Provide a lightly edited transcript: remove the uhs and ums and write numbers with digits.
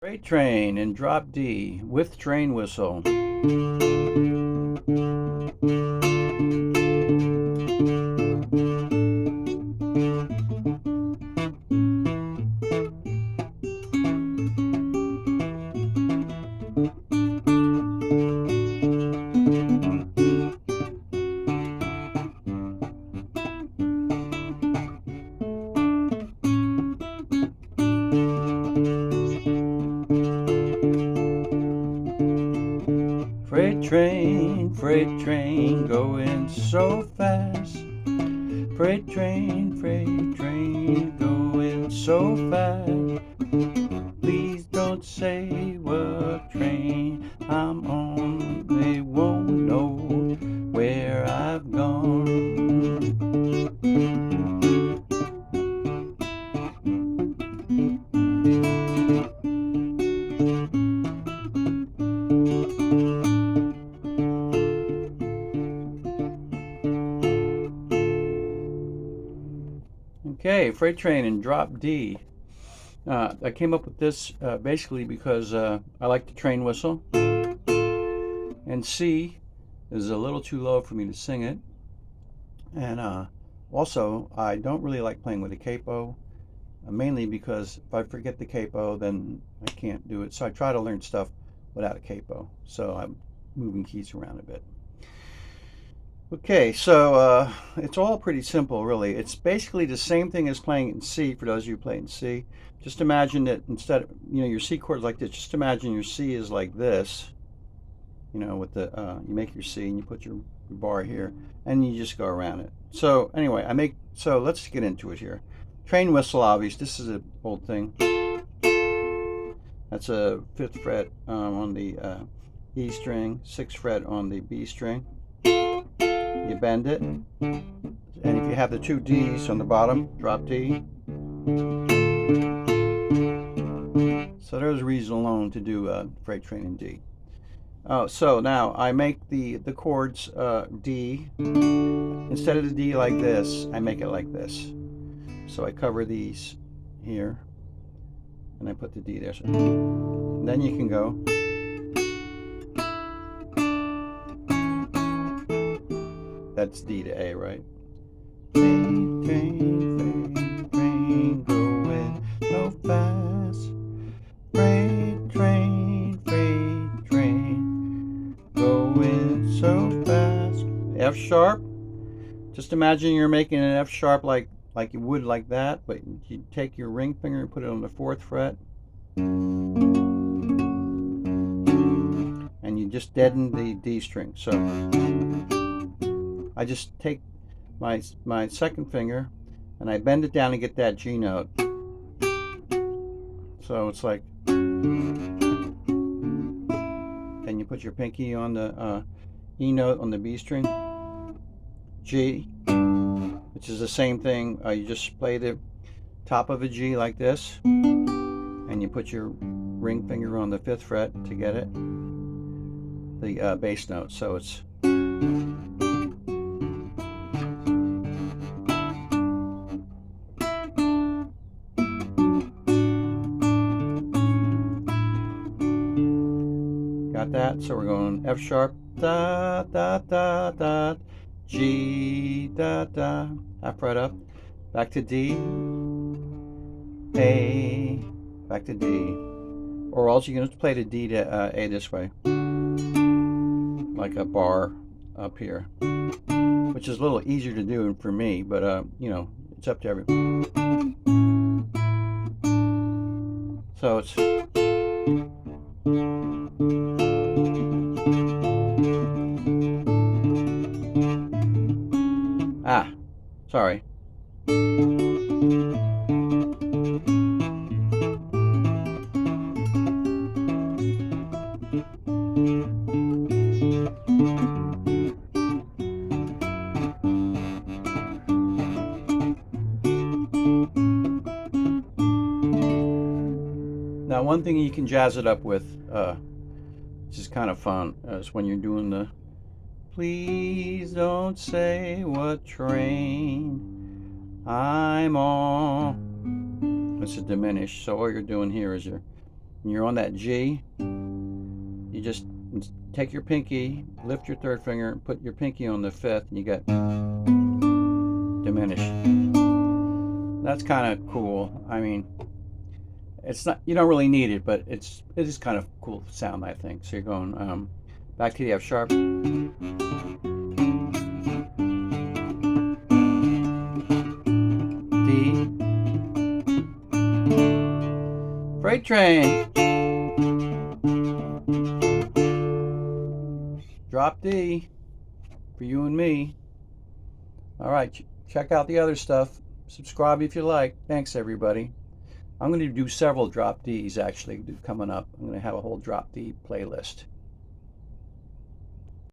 Freight train in drop D with train whistle. Freight train going so fast. Freight train going so fast. Please don't say what train I'm on. They won't know where I've gone. Okay, freight train in drop D. I came up with this basically because I like the train whistle, and C is a little too low for me to sing it, and also I don't really like playing with a capo, mainly because if I forget the capo, then I can't do it. So I try to learn stuff without a capo. So I'm moving keys around a bit. Okay, so it's all pretty simple, really. It's basically the same thing as playing in C, for those of you who play in C. Just imagine that instead of, your C chord is like this, just imagine your C is like this, with the, you make your C and you put your bar here, and you just go around it. So anyway, so let's get into it here. Train whistle, obvious, this is an old thing. That's a 5th fret on the E string, 6th fret on the B string. You bend it, and if you have the 2 D's on the bottom, drop D. So there's a reason alone to do freight train in D. Oh, so now I make the chords D. Instead of the D like this, I make it like this. So I cover these here, and I put the D there. So then you can go. That's D to A, right? Train, train, train, going so fast. Freight train, going so fast. F sharp. Just imagine you're making an F sharp like you would like that, but you take your ring finger and put it on the 4th fret, and you just deaden the D string. So I just take my 2nd finger and I bend it down and get that G note. So it's like, and you put your pinky on the E note on the B string, G, which is the same thing. You just play the top of a G like this, and you put your ring finger on the 5th fret to get it, the bass note. So it's got that. So we're going F sharp, da da da da, G da da, half fret up, back to D, A, back to D, or also you can just play the D to A this way, like a bar up here, which is a little easier to do for me, but it's up to everyone. So it's sorry. Now, one thing you can jazz it up with, which is kind of fun, is when you're doing the please don't say what train I'm on. It's a diminished, so all you're doing here is you're and you're on that G, you just take your pinky, lift your third finger, put your pinky on the fifth, and you get diminish. That's kind of cool. I mean, it's not, you don't really need it, but it is kind of cool sound, I think. So you're going back to the F sharp, D, freight train, drop D for you and me. All right, check out the other stuff. Subscribe if you like. Thanks, everybody. I'm going to do several drop Ds actually coming up. I'm going to have a whole drop D playlist.